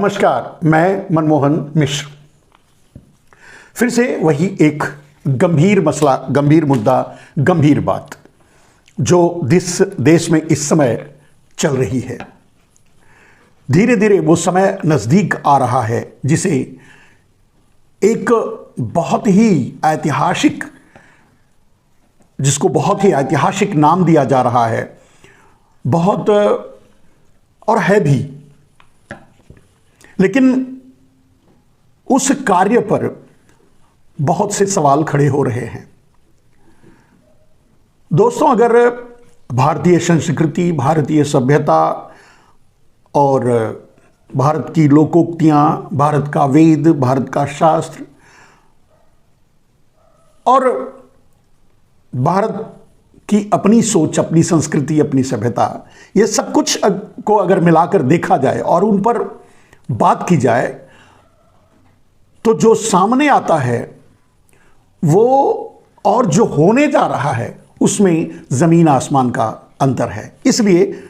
नमस्कार, मैं मनमोहन मिश्र। फिर से वही एक गंभीर मसला, गंभीर मुद्दा, गंभीर बात जो देश में इस समय चल रही है। धीरे धीरे वो समय नज़दीक आ रहा है जिसे एक बहुत ही ऐतिहासिक, जिसको बहुत ही ऐतिहासिक नाम दिया जा रहा है, बहुत और है भी। लेकिन उस कार्य पर बहुत से सवाल खड़े हो रहे हैं। दोस्तों, अगर भारतीय संस्कृति, भारतीय सभ्यता और भारत की लोकोक्तियां, भारत का वेद, भारत का शास्त्र और भारत की अपनी सोच, अपनी संस्कृति, अपनी सभ्यता, ये सब कुछ को अगर मिलाकर देखा जाए और उन पर बात की जाए तो जो सामने आता है वो और जो होने जा रहा है उसमें जमीन आसमान का अंतर है। इसलिए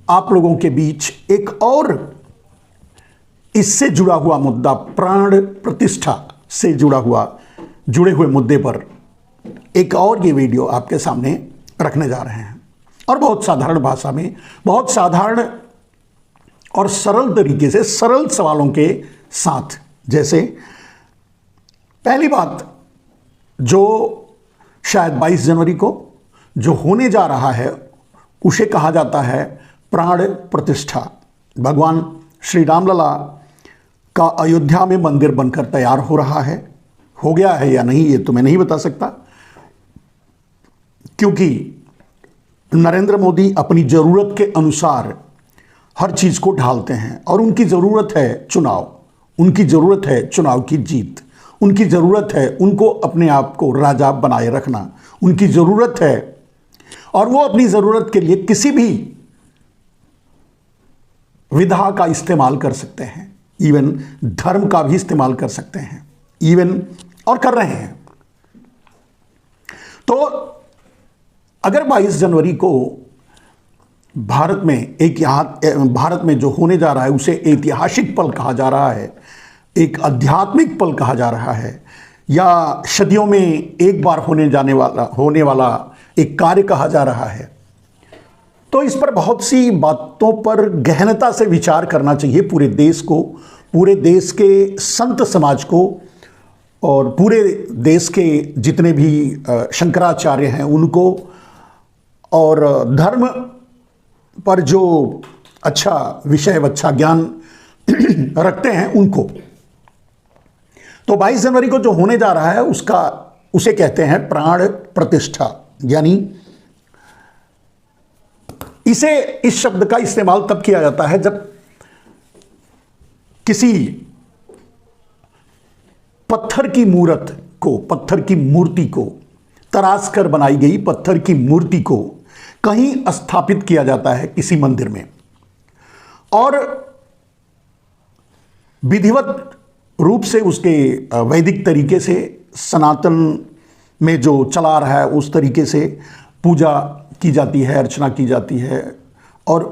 आप लोगों के बीच एक और इससे जुड़ा हुआ मुद्दा, प्राण प्रतिष्ठा से जुड़े हुए मुद्दे पर एक और ये वीडियो आपके सामने रखने जा रहे हैं। और बहुत साधारण भाषा में, बहुत साधारण और सरल तरीके से, सरल सवालों के साथ। जैसे पहली बात, जो शायद 22 जनवरी को जो होने जा रहा है उसे कहा जाता है प्राण प्रतिष्ठा। भगवान श्री रामलला का अयोध्या में मंदिर बनकर तैयार हो रहा है। हो गया है या नहीं ये तो मैं नहीं बता सकता, क्योंकि नरेंद्र मोदी अपनी ज़रूरत के अनुसार हर चीज़ को ढालते हैं। और उनकी ज़रूरत है चुनाव, उनकी ज़रूरत है चुनाव की जीत, उनकी ज़रूरत है उनको अपने आप को राजा बनाए रखना, उनकी ज़रूरत है। और वो अपनी ज़रूरत के लिए किसी भी विधा का इस्तेमाल कर सकते हैं, इवन धर्म का भी इस्तेमाल कर सकते हैं, इवन और कर रहे हैं। तो अगर 22 जनवरी को भारत में जो होने जा रहा है उसे ऐतिहासिक पल कहा जा रहा है, एक आध्यात्मिक पल कहा जा रहा है, या सदियों में एक बार होने वाला एक कार्य कहा जा रहा है, तो इस पर बहुत सी बातों पर गहनता से विचार करना चाहिए पूरे देश को, पूरे देश के संत समाज को और पूरे देश के जितने भी शंकराचार्य हैं उनको, और धर्म पर जो अच्छा विषय, अच्छा ज्ञान रखते हैं उनको। तो 22 जनवरी को जो होने जा रहा है उसे कहते हैं प्राण प्रतिष्ठा। यानी इस शब्द का इस्तेमाल तब किया जाता है जब किसी पत्थर की मूर्ति को तराश कर बनाई गई पत्थर की मूर्ति को कहीं स्थापित किया जाता है किसी मंदिर में, और विधिवत रूप से उसके वैदिक तरीके से, सनातन में जो चला रहा है उस तरीके से पूजा की जाती है, अर्चना की जाती है और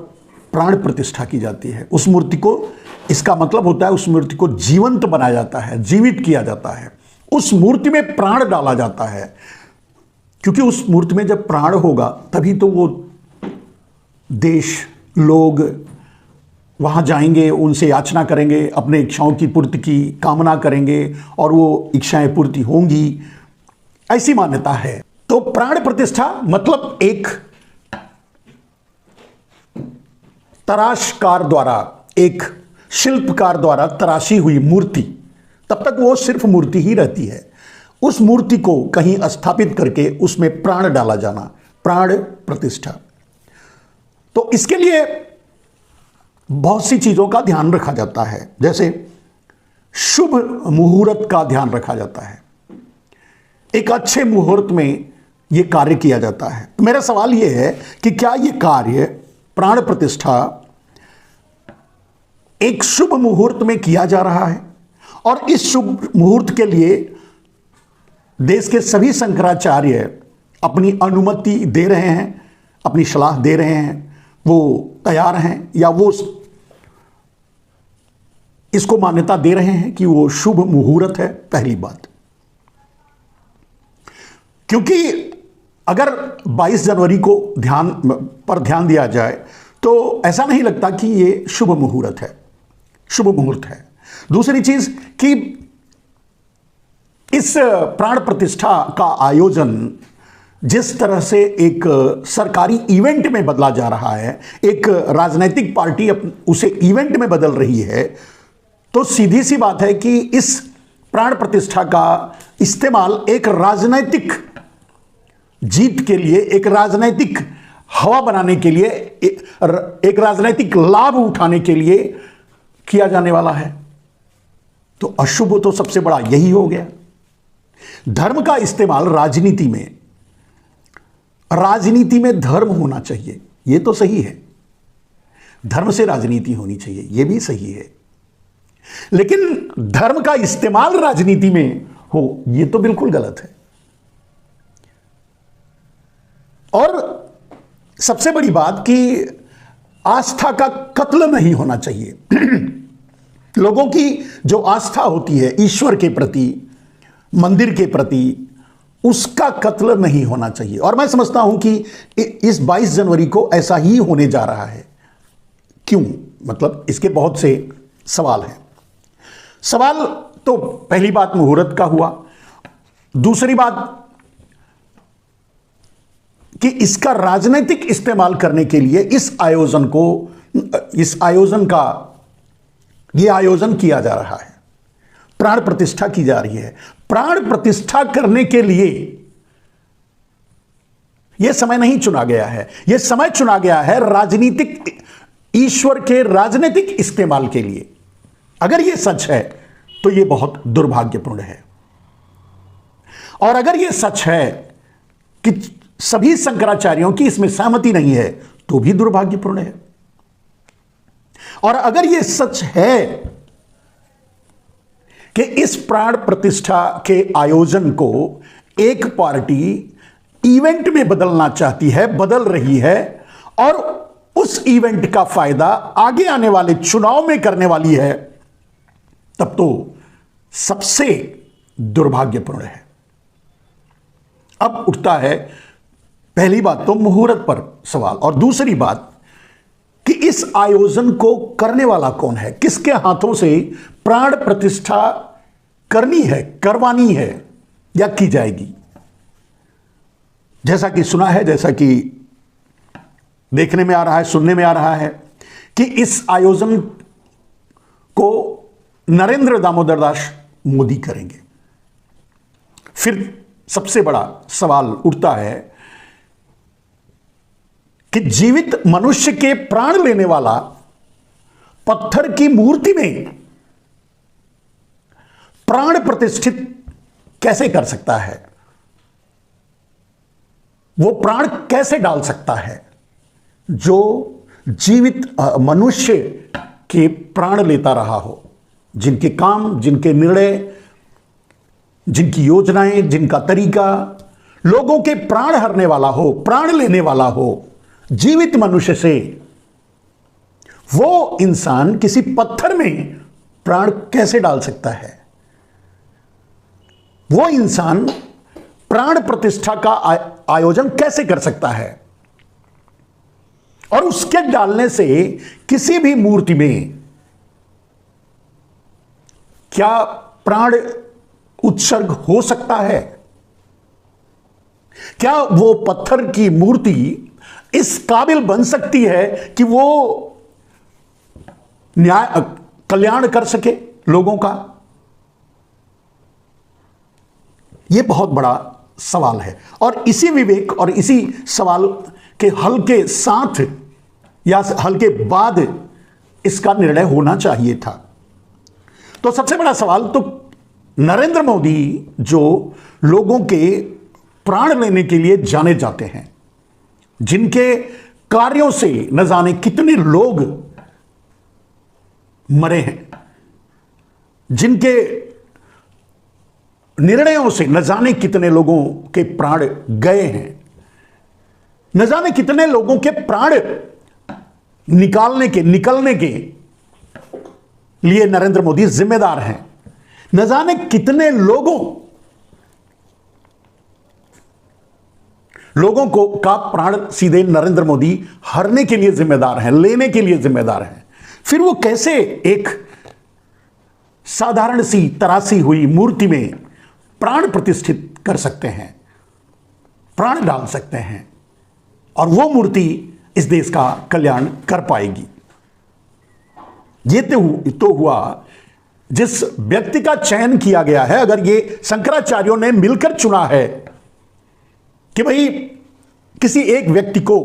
प्राण प्रतिष्ठा की जाती है। उस मूर्ति को, इसका मतलब होता है उस मूर्ति को जीवंत बनाया जाता है, जीवित किया जाता है, उस मूर्ति में प्राण डाला जाता है। क्योंकि उस मूर्ति में जब प्राण होगा तभी तो वो देश, लोग वहाँ जाएंगे, उनसे याचना करेंगे, अपने इच्छाओं की पूर्ति की कामना करेंगे और वो इच्छाएं पूर्ति होंगी, ऐसी मान्यता है। तो प्राण प्रतिष्ठा मतलब एक तराशकार द्वारा, एक शिल्पकार द्वारा तराशी हुई मूर्ति, तब तक वो सिर्फ मूर्ति ही रहती है। उस मूर्ति को कहीं स्थापित करके उसमें प्राण डाला जाना, प्राण प्रतिष्ठा। तो इसके लिए बहुत सी चीज़ों का ध्यान रखा जाता है, जैसे शुभ मुहूर्त का ध्यान रखा जाता है। एक अच्छे मुहूर्त में यह कार्य किया जाता है। तो मेरा सवाल यह है कि क्या यह कार्य प्राण प्रतिष्ठा एक शुभ मुहूर्त में किया जा रहा है? और इस शुभ मुहूर्त के लिए देश के सभी शंकराचार्य अपनी अनुमति दे रहे हैं, अपनी सलाह दे रहे हैं, वो तैयार हैं, या वो इसको मान्यता दे रहे हैं कि वो शुभ मुहूर्त है, पहली बात। क्योंकि अगर 22 जनवरी को ध्यान दिया जाए तो ऐसा नहीं लगता कि ये शुभ मुहूर्त है, शुभ मुहूर्त है। दूसरी चीज कि इस प्राण प्रतिष्ठा का आयोजन जिस तरह से एक सरकारी इवेंट में बदला जा रहा है, एक राजनीतिक पार्टी उसे इवेंट में बदल रही है, तो सीधी सी बात है कि इस प्राण प्रतिष्ठा का इस्तेमाल एक राजनीतिक जीत के लिए, एक राजनीतिक हवा बनाने के लिए, एक राजनीतिक लाभ उठाने के लिए किया जाने वाला है। तो अशुभ तो सबसे बड़ा यही हो गया। धर्म का इस्तेमाल राजनीति में धर्म होना चाहिए, यह तो सही है। धर्म से राजनीति होनी चाहिए, यह भी सही है। लेकिन धर्म का इस्तेमाल राजनीति में हो, यह तो बिल्कुल गलत है। और सबसे बड़ी बात कि आस्था का कत्ल नहीं होना चाहिए। लोगों की जो आस्था होती है ईश्वर के प्रति, मंदिर के प्रति, उसका कत्ल नहीं होना चाहिए। और मैं समझता हूं कि इस 22 जनवरी को ऐसा ही होने जा रहा है। क्यों? मतलब इसके बहुत से सवाल हैं। सवाल तो पहली बात मुहूर्त का हुआ। दूसरी बात कि इसका राजनीतिक इस्तेमाल करने के लिए इस आयोजन किया जा रहा है, प्राण प्रतिष्ठा की जा रही है। प्राण प्रतिष्ठा करने के लिए यह समय नहीं चुना गया है, यह समय चुना गया है राजनीतिक, ईश्वर के राजनीतिक इस्तेमाल के लिए। अगर यह सच है तो यह बहुत दुर्भाग्यपूर्ण है। और अगर यह सच है कि सभी शंकराचार्यों की इसमें सहमति नहीं है तो भी दुर्भाग्यपूर्ण है। और अगर यह सच है कि इस प्राण प्रतिष्ठा के आयोजन को एक पार्टी इवेंट में बदलना चाहती है, बदल रही है, और उस इवेंट का फायदा आगे आने वाले चुनाव में करने वाली है, तब तो सबसे दुर्भाग्यपूर्ण है। अब उठता है पहली बात तो मुहूर्त पर सवाल, और दूसरी बात कि इस आयोजन को करने वाला कौन है, किसके हाथों से प्राण प्रतिष्ठा करनी है, करवानी है या की जाएगी। जैसा कि सुना है, जैसा कि देखने में आ रहा है, सुनने में आ रहा है कि इस आयोजन को नरेंद्र दामोदर दास मोदी करेंगे। फिर सबसे बड़ा सवाल उठता है कि जीवित मनुष्य के प्राण लेने वाला पत्थर की मूर्ति में प्राण प्रतिष्ठित कैसे कर सकता है, वो प्राण कैसे डाल सकता है जो जीवित मनुष्य के प्राण लेता रहा हो, जिनके काम, जिनके निर्णय, जिनकी योजनाएं, जिनका तरीका लोगों के प्राण हरने वाला हो, प्राण लेने वाला हो, जीवित मनुष्य से। वो इंसान किसी पत्थर में प्राण कैसे डाल सकता है? वो इंसान प्राण प्रतिष्ठा का आयोजन कैसे कर सकता है? और उसके डालने से किसी भी मूर्ति में क्या प्राण उत्सर्ग हो सकता है? क्या वो पत्थर की मूर्ति इस काबिल बन सकती है कि वो कल्याण कर सके लोगों का? यह बहुत बड़ा सवाल है। और इसी विवेक और इसी सवाल के हल के साथ या हल के बाद इसका निर्णय होना चाहिए था। तो सबसे बड़ा सवाल तो नरेंद्र मोदी जो लोगों के प्राण लेने के लिए जाने जाते हैं, जिनके कार्यों से न जाने कितने लोग मरे हैं, जिनके निर्णयों से न जाने कितने लोगों के प्राण गए हैं, न जाने कितने लोगों के प्राण निकलने के लिए नरेंद्र मोदी जिम्मेदार हैं। न जाने कितने लोगों को का प्राण सीधे नरेंद्र मोदी हरने के लिए जिम्मेदार हैं, लेने के लिए जिम्मेदार हैं। फिर वो कैसे एक साधारण सी तरासी हुई मूर्ति में प्राण प्रतिष्ठित कर सकते हैं, प्राण डाल सकते हैं, और वो मूर्ति इस देश का कल्याण कर पाएगी। ये तो हुआ जिस व्यक्ति का चयन किया गया है। अगर ये शंकराचार्यों ने मिलकर चुना है कि भाई किसी एक व्यक्ति को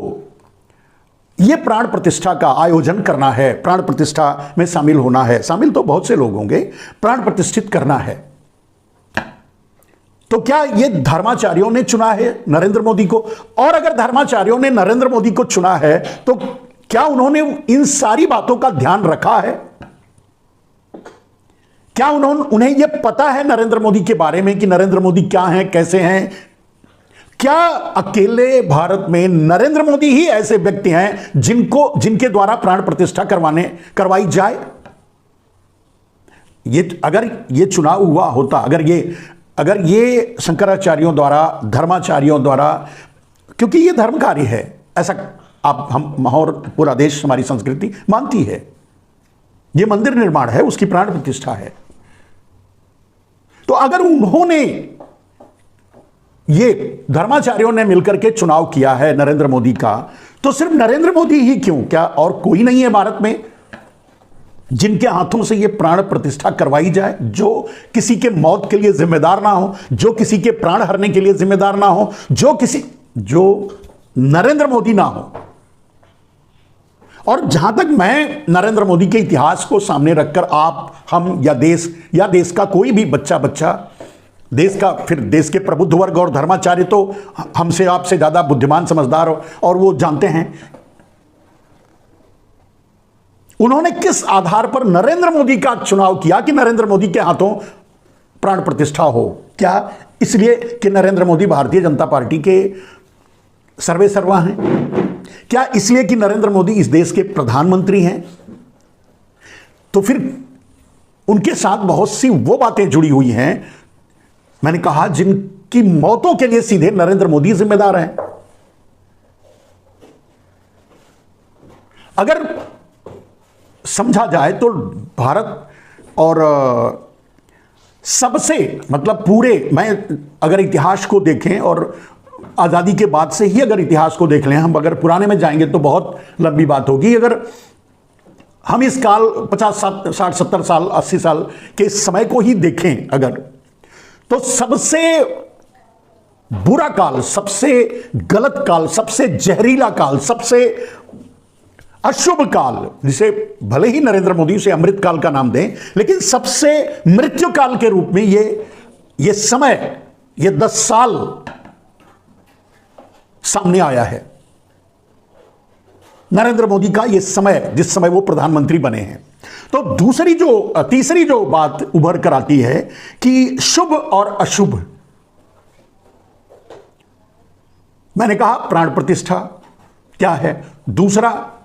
यह प्राण प्रतिष्ठा का आयोजन करना है, प्राण प्रतिष्ठा में शामिल होना है, शामिल तो बहुत से लोग होंगे, प्राण प्रतिष्ठित करना है, तो क्या ये धर्माचार्यों ने चुना है नरेंद्र मोदी को? और अगर धर्माचार्यों ने नरेंद्र मोदी को चुना है तो क्या उन्होंने इन सारी बातों का ध्यान रखा है? क्या उन्हें यह पता है नरेंद्र मोदी के बारे में कि नरेंद्र मोदी क्या हैं, कैसे हैं? क्या अकेले भारत में नरेंद्र मोदी ही ऐसे व्यक्ति हैं जिनके द्वारा प्राण प्रतिष्ठा करवाई जाए? अगर ये चुनाव हुआ होता, अगर ये शंकराचार्यों द्वारा, धर्माचार्यों द्वारा, क्योंकि ये धर्म कार्य है, ऐसा हम और पूरा देश, हमारी संस्कृति मानती है, ये मंदिर निर्माण है, उसकी प्राण प्रतिष्ठा है। तो अगर उन्होंने, ये धर्माचार्यों ने मिलकर के चुनाव किया है नरेंद्र मोदी का, तो सिर्फ नरेंद्र मोदी ही क्यों, क्या और कोई नहीं है भारत में जिनके हाथों से यह प्राण प्रतिष्ठा करवाई जाए, जो किसी के मौत के लिए जिम्मेदार ना हो, जो किसी के प्राण हरने के लिए जिम्मेदार ना हो, जो नरेंद्र मोदी ना हो? और जहां तक मैं नरेंद्र मोदी के इतिहास को सामने रखकर आप, हम या देश का कोई भी बच्चा फिर देश के प्रबुद्ध वर्ग और धर्माचार्य तो हमसे आपसे ज्यादा बुद्धिमान, समझदार और वो जानते हैं उन्होंने किस आधार पर नरेंद्र मोदी का चुनाव किया कि नरेंद्र मोदी के हाथों प्राण प्रतिष्ठा हो। क्या इसलिए कि नरेंद्र मोदी भारतीय जनता पार्टी के सर्वेसर्वा हैं? क्या इसलिए कि नरेंद्र मोदी इस देश के प्रधानमंत्री हैं? तो फिर उनके साथ बहुत सी वो बातें जुड़ी हुई हैं, मैंने कहा, जिनकी मौतों के लिए सीधे नरेंद्र मोदी जिम्मेदार हैं। अगर समझा जाए तो भारत और सबसे, मतलब पूरे, मैं अगर इतिहास को देखें और आज़ादी के बाद से ही अगर इतिहास को देख लें, हम अगर पुराने में जाएंगे तो बहुत लंबी बात होगी। अगर हम इस काल 50, 60, 70 साल, 80 साल के समय को ही देखें अगर, तो सबसे बुरा काल, सबसे गलत काल, सबसे जहरीला काल, सबसे अशुभ काल, जिसे भले ही नरेंद्र मोदी उसे अमृत काल का नाम दें, लेकिन सबसे मृत्यु काल के रूप में ये समय, ये 10 साल सामने आया है नरेंद्र मोदी का, ये समय, जिस समय वो प्रधानमंत्री बने हैं। तो तीसरी जो बात उभर कर आती है कि शुभ और अशुभ, मैंने कहा प्राण प्रतिष्ठा क्या है, दूसरा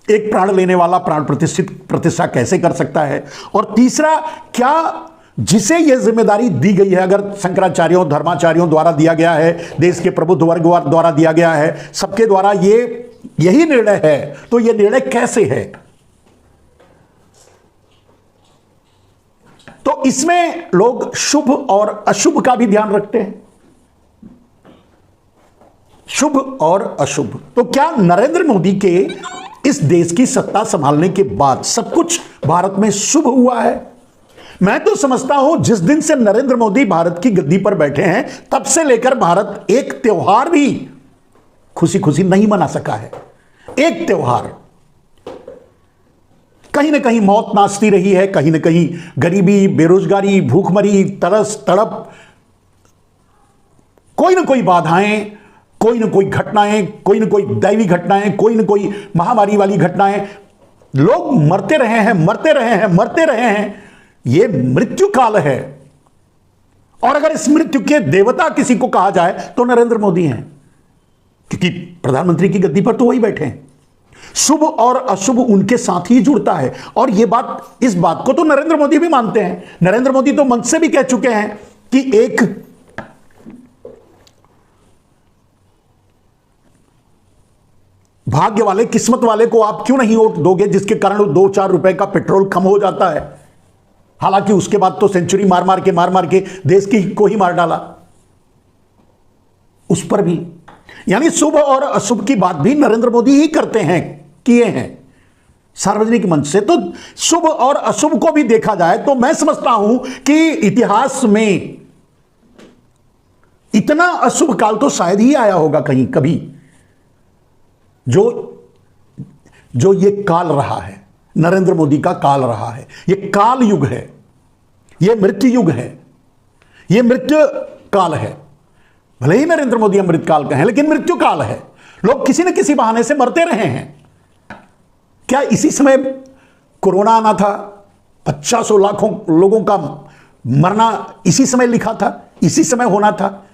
एक प्राण लेने वाला प्राण प्रतिष्ठा कैसे कर सकता है, और तीसरा, क्या जिसे यह जिम्मेदारी दी गई है, अगर शंकराचार्यों, धर्माचार्यों द्वारा दिया गया है, देश के प्रबुद्ध वर्ग द्वारा दिया गया है, सबके द्वारा यही निर्णय है, तो यह निर्णय कैसे है? तो इसमें लोग शुभ और अशुभ का भी ध्यान रखते हैं, शुभ और अशुभ। तो क्या नरेंद्र मोदी के इस देश की सत्ता संभालने के बाद सब कुछ भारत में शुभ हुआ है? मैं तो समझता हूं जिस दिन से नरेंद्र मोदी भारत की गद्दी पर बैठे हैं, तब से लेकर भारत एक त्योहार भी खुशी खुशी नहीं मना सका है। एक त्योहार, कहीं ना कहीं मौत नाचती रही है, कहीं ना कहीं गरीबी, बेरोजगारी, भूखमरी, तरस, तड़प, कोई ना कोई बाधाएं, कोई ना कोई घटनाएं, कोई ना कोई दैवी घटनाएं, कोई ना कोई महामारी वाली घटनाएं, लोग मरते रहे हैं, मरते रहे हैं, मरते रहे हैं। यह मृत्यु काल है, और अगर इस मृत्यु के देवता किसी को कहा जाए तो नरेंद्र मोदी हैं, क्योंकि प्रधानमंत्री की गद्दी पर तो वही बैठे हैं। शुभ और अशुभ उनके साथ ही जुड़ता है। और ये बात, इस बात को तो नरेंद्र मोदी भी मानते हैं। नरेंद्र मोदी तो मंच से भी कह चुके हैं कि एक भाग्य वाले, किस्मत वाले को आप क्यों नहीं वोट दोगे जिसके कारण 2-4 रुपए का पेट्रोल कम हो जाता है। हालांकि उसके बाद तो सेंचुरी मार मार के देश की को ही मार डाला उस पर भी। यानी शुभ और अशुभ की बात भी नरेंद्र मोदी ही करते हैं, किए हैं सार्वजनिक मंच से। तो शुभ और अशुभ को भी देखा जाए तो मैं समझता हूं कि इतिहास में इतना अशुभ काल तो शायद ही आया होगा कहीं कभी, जो ये काल रहा है, नरेंद्र मोदी का काल रहा है। ये काल युग है, ये मृत्यु युग है, ये मृत्यु काल है। भले ही नरेंद्र मोदी अमृत काल का है, लेकिन मृत्यु काल है। लोग किसी न किसी बहाने से मरते रहे हैं। क्या इसी समय कोरोना आना था? 50 लाखों लोगों का मरना इसी समय लिखा था, इसी समय होना था।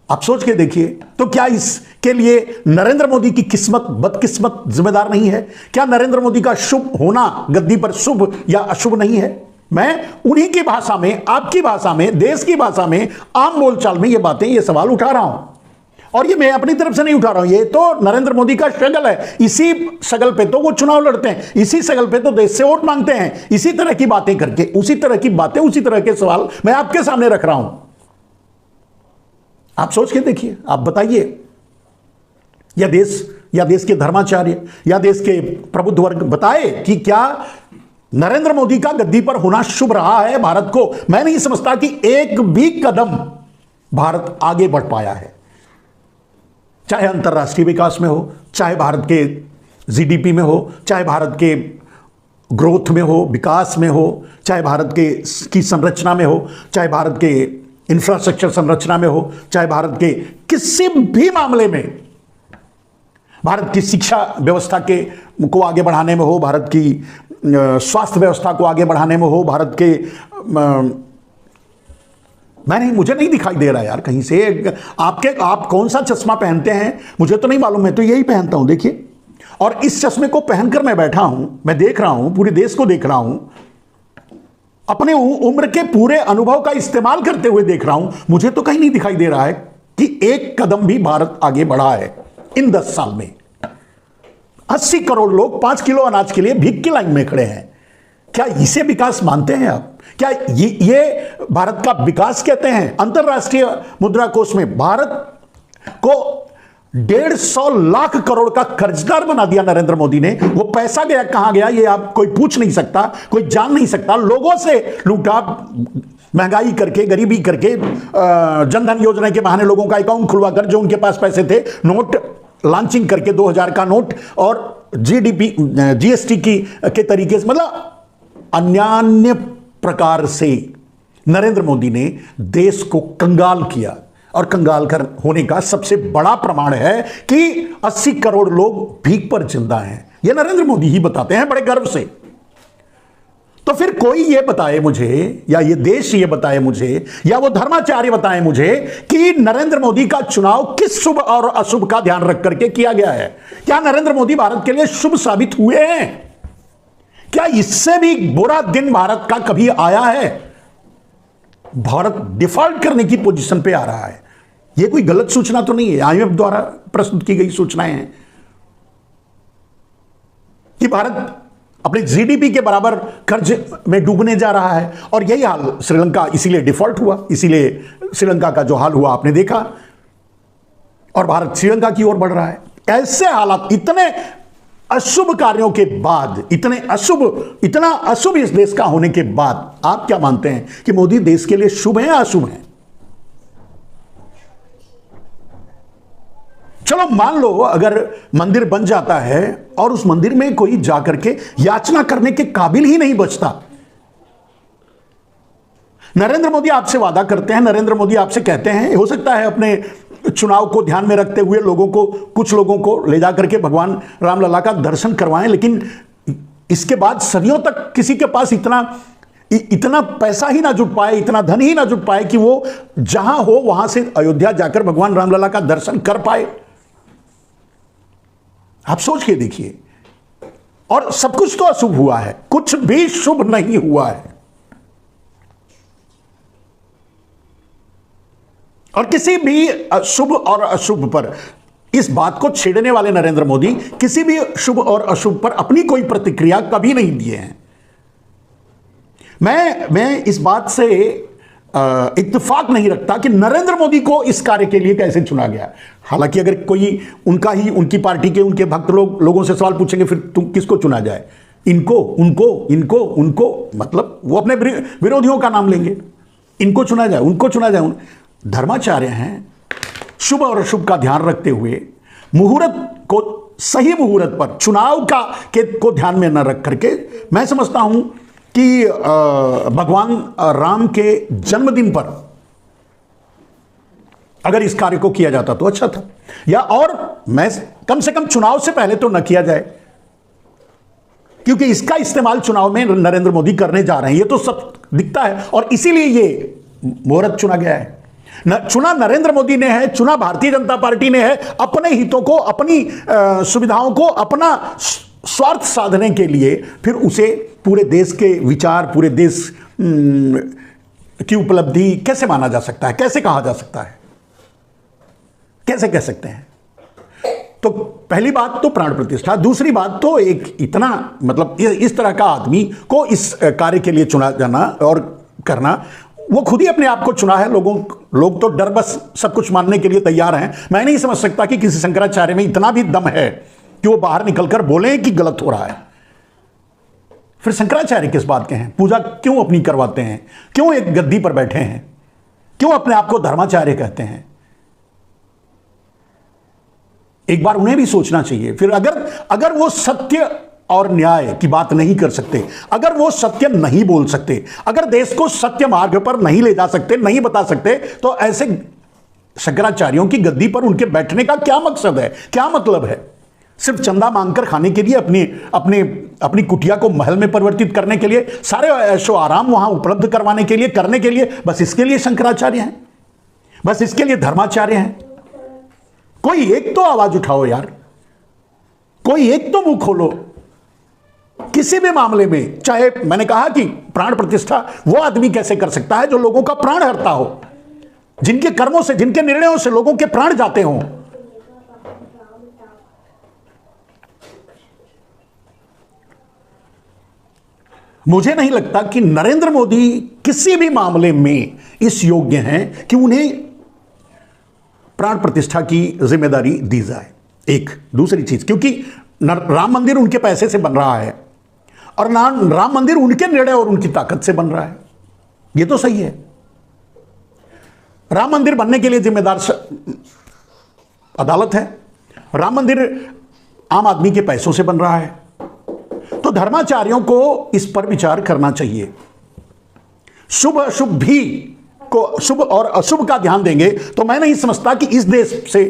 आप सोच के देखिए। तो क्या इसके लिए नरेंद्र मोदी की किस्मत, बदकिस्मत जिम्मेदार नहीं है? क्या नरेंद्र मोदी का शुभ होना गद्दी पर शुभ या अशुभ नहीं है? मैं उन्हीं की भाषा में, आपकी भाषा में, देश की भाषा में, आम बोलचाल में ये बातें, ये सवाल उठा रहा हूं। और ये मैं अपनी तरफ से नहीं उठा रहा हूं, ये तो नरेंद्र मोदी का स्ट्रगल है। इसी स्ट्रगल पे तो वो चुनाव लड़ते हैं, इसी स्ट्रगल पे तो देश से वोट मांगते हैं। इसी तरह की बातें करके, उसी तरह की बातें, उसी तरह के सवाल मैं आपके सामने रख रहा हूं। आप सोच के देखिए, आप बताइए, या देश के धर्माचार्य या देश के प्रबुद्ध वर्ग बताए कि क्या नरेंद्र मोदी का गद्दी पर होना शुभ रहा है भारत को? मैं नहीं समझता कि एक भी कदम भारत आगे बढ़ पाया है, चाहे अंतरराष्ट्रीय विकास में हो, चाहे भारत के जीडीपी में हो, चाहे भारत के ग्रोथ में हो, विकास में हो, चाहे भारत की संरचना में हो, चाहे भारत के इंफ्रास्ट्रक्चर संरचना में हो, चाहे भारत के किसी भी मामले में, भारत की शिक्षा व्यवस्था को आगे बढ़ाने में हो, भारत की स्वास्थ्य व्यवस्था को आगे बढ़ाने में हो, भारत के मुझे नहीं दिखाई दे रहा यार कहीं से। आप कौन सा चश्मा पहनते हैं मुझे तो नहीं मालूम, मैं तो यही पहनता हूं, देखिए। और इस चश्मे को पहनकर मैं बैठा हूं, मैं देख रहा हूं, पूरे देश को देख रहा हूं, अपने उम्र के पूरे अनुभव का इस्तेमाल करते हुए देख रहा हूं। मुझे तो कहीं नहीं दिखाई दे रहा है कि एक कदम भी भारत आगे बढ़ा है इन 10 साल में। 80 करोड़ लोग 5 किलो अनाज के लिए भीख की लाइन में खड़े हैं। क्या इसे विकास मानते हैं आप? क्या ये भारत का विकास कहते हैं? अंतरराष्ट्रीय मुद्रा कोष में भारत को 150 लाख करोड़ का कर्जदार बना दिया नरेंद्र मोदी ने। वो पैसा गया कहां गया ये आप कोई पूछ नहीं सकता, कोई जान नहीं सकता। लोगों से लूटा, महंगाई करके, गरीबी करके, जनधन योजना के बहाने लोगों का अकाउंट खुलवा कर, जो उनके पास पैसे थे, नोट लॉन्चिंग करके 2000 का नोट और जीएसटी के तरीके से, मतलब अन्यान्य प्रकार से नरेंद्र मोदी ने देश को कंगाल किया। और कंगाल कर होने का सबसे बड़ा प्रमाण है कि 80 करोड़ लोग भीख पर जिंदा हैं। यह नरेंद्र मोदी ही बताते हैं बड़े गर्व से। तो फिर कोई ये बताए मुझे, या ये देश ये बताए मुझे, या वो धर्माचार्य बताए मुझे कि नरेंद्र मोदी का चुनाव किस शुभ और अशुभ का ध्यान रख करके किया गया है। क्या नरेंद्र मोदी भारत के लिए शुभ साबित हुए हैं? क्या इससे भी बुरा दिन भारत का कभी आया है? भारत डिफॉल्ट करने की पोजीशन पे आ रहा है। यह कोई गलत सूचना तो नहीं है, आईएमएफ द्वारा प्रस्तुत की गई सूचनाएं हैं कि भारत अपने जीडीपी के बराबर कर्ज में डूबने जा रहा है। और यही हाल श्रीलंका, इसीलिए डिफॉल्ट हुआ, इसीलिए श्रीलंका का जो हाल हुआ आपने देखा, और भारत श्रीलंका की ओर बढ़ रहा है। ऐसे हालात, इतने अशुभ कार्यों के बाद, इतना अशुभ इस देश का होने के बाद, आप क्या मानते हैं कि मोदी देश के लिए शुभ है या अशुभ है? चलो मान लो अगर मंदिर बन जाता है और उस मंदिर में कोई जाकर के याचना करने के काबिल ही नहीं बचता। नरेंद्र मोदी आपसे वादा करते हैं, नरेंद्र मोदी आपसे कहते हैं, हो सकता है अपने चुनाव को ध्यान में रखते हुए कुछ लोगों को ले जाकर के भगवान रामलला का दर्शन करवाएं, लेकिन इसके बाद सदियों तक किसी के पास इतना पैसा ही ना जुट पाए, इतना धन ही ना जुट पाए कि वो जहां हो वहां से अयोध्या जाकर भगवान रामलला का दर्शन कर पाए। आप सोच के देखिए। और सब कुछ तो अशुभ हुआ है, कुछ भी शुभ नहीं हुआ है। और किसी भी शुभ और अशुभ पर इस बात को छेड़ने वाले नरेंद्र मोदी किसी भी शुभ और अशुभ पर अपनी कोई प्रतिक्रिया कभी नहीं दिए हैं। मैं इस बात से इत्तेफाक नहीं रखता कि नरेंद्र मोदी को इस कार्य के लिए कैसे चुना गया। हालांकि अगर कोई उनकी पार्टी के उनके भक्त लोगों से सवाल पूछेंगे फिर तुम किसको चुना जाए, इनको उनको मतलब वो अपने विरोधियों का नाम लेंगे, इनको चुना जाए उनको चुना जाए। धर्माचार्य हैं, शुभ और अशुभ का ध्यान रखते हुए मुहूर्त को, सही मुहूर्त पर चुनाव को ध्यान में न रख करके मैं समझता हूं कि भगवान राम के जन्मदिन पर अगर इस कार्य को किया जाता तो अच्छा था, या और मैं कम से कम चुनाव से पहले तो न किया जाए, क्योंकि इसका इस्तेमाल चुनाव में नरेंद्र मोदी करने जा रहे हैं, ये तो सब दिखता है। और इसीलिए ये मुहूर्त चुना गया है। चुना नरेंद्र मोदी ने है, चुना भारतीय जनता पार्टी ने है, अपने हितों को, अपनी सुविधाओं को, अपना स्वार्थ साधने के लिए। फिर उसे पूरे देश के विचार, पूरे देश की उपलब्धि कैसे माना जा सकता है, कैसे कहा जा सकता है, कैसे कह सकते हैं? तो पहली बात तो प्राण प्रतिष्ठा, दूसरी बात तो एक इतना मतलब इस तरह का आदमी को इस कार्य के लिए चुना जाना और करना, वो खुद ही अपने आप को चुना है। लोग तो डर बस सब कुछ मानने के लिए तैयार हैं। मैं नहीं समझ सकता कि किसी शंकराचार्य में इतना भी दम है कि वो बाहर निकलकर बोले कि गलत हो रहा है। फिर शंकराचार्य किस बात के हैं? पूजा क्यों अपनी करवाते हैं? क्यों एक गद्दी पर बैठे हैं? क्यों अपने आप को धर्माचार्य कहते हैं? एक बार उन्हें भी सोचना चाहिए। फिर अगर वो सत्य और न्याय की बात नहीं कर सकते, अगर वो सत्य नहीं बोल सकते, अगर देश को सत्य मार्ग पर नहीं ले जा सकते, नहीं बता सकते, तो ऐसे शंकराचार्यों की गद्दी पर उनके बैठने का क्या मकसद है, क्या मतलब है? सिर्फ चंदा मांगकर खाने के लिए, अपनी कुटिया को महल में परिवर्तित करने के लिए, सारे ऐशो आराम वहां उपलब्ध करवाने के लिए, करने के लिए, बस इसके लिए शंकराचार्य हैं, बस इसके लिए धर्माचार्य हैं। कोई एक तो आवाज उठाओ यार, कोई एक तो मुंह खोलो किसी भी मामले में। चाहे मैंने कहा कि प्राण प्रतिष्ठा वो आदमी कैसे कर सकता है जो लोगों का प्राण हरता हो, जिनके कर्मों से, जिनके निर्णयों से लोगों के प्राण जाते हों। मुझे नहीं लगता कि नरेंद्र मोदी किसी भी मामले में इस योग्य हैं कि उन्हें प्राण प्रतिष्ठा की जिम्मेदारी दी जाए। एक दूसरी चीज, क्योंकि राम मंदिर उनके पैसे से बन रहा है और राम मंदिर उनके निर्णय और उनकी ताकत से बन रहा है, यह तो सही है। राम मंदिर बनने के लिए जिम्मेदार अदालत है, राम मंदिर आम आदमी के पैसों से बन रहा है, तो धर्माचार्यों को इस पर विचार करना चाहिए। शुभ शुभ और अशुभ का ध्यान देंगे तो मैं नहीं समझता कि इस देश से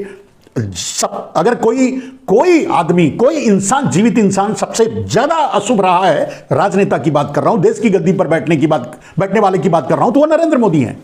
अगर कोई आदमी, कोई इंसान, जीवित इंसान सबसे ज्यादा अशुभ रहा है, राजनेता की बात कर रहा हूं, देश की गद्दी पर बैठने वाले की बात कर रहा हूं, तो वो नरेंद्र मोदी हैं।